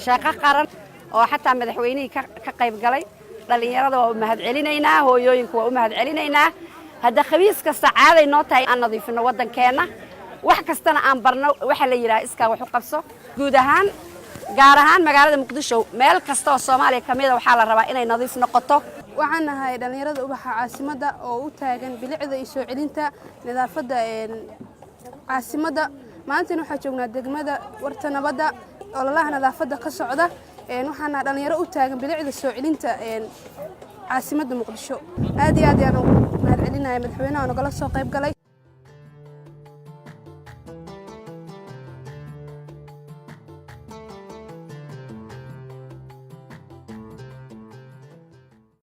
shaqo qaran oo xataa madaxweynihii ka qayb galay dhalinyarada waa u mahad celinaynaa hooyooyinku waa u mahad celinaynaa hadda khabiis kasta caaday noo tahay aan nadiifino waddankeena wax kastana aan barno waxa la yiraahdo iskaa wax u qabso guud ahaan gaar ahaan magaalada Muqdisho meel kasta oo Soomaaliya kamid ah waxa la rabaa inay nadiif noqoto waxaan nahay dhalinyarada ubaxa caasimada oo u taagan bilicda iyo soo celinta nadaafadda caasimada maanta waxaan joognaa degmada Warta Nabadda ololaha nadaafadda ka socda waxaana dhalinyaro u taagan bilicda soo celinta caasimada Muqdisho aad iyo aad ayaan mahad celinahay madaxweynaha oo nagala soo qayb galay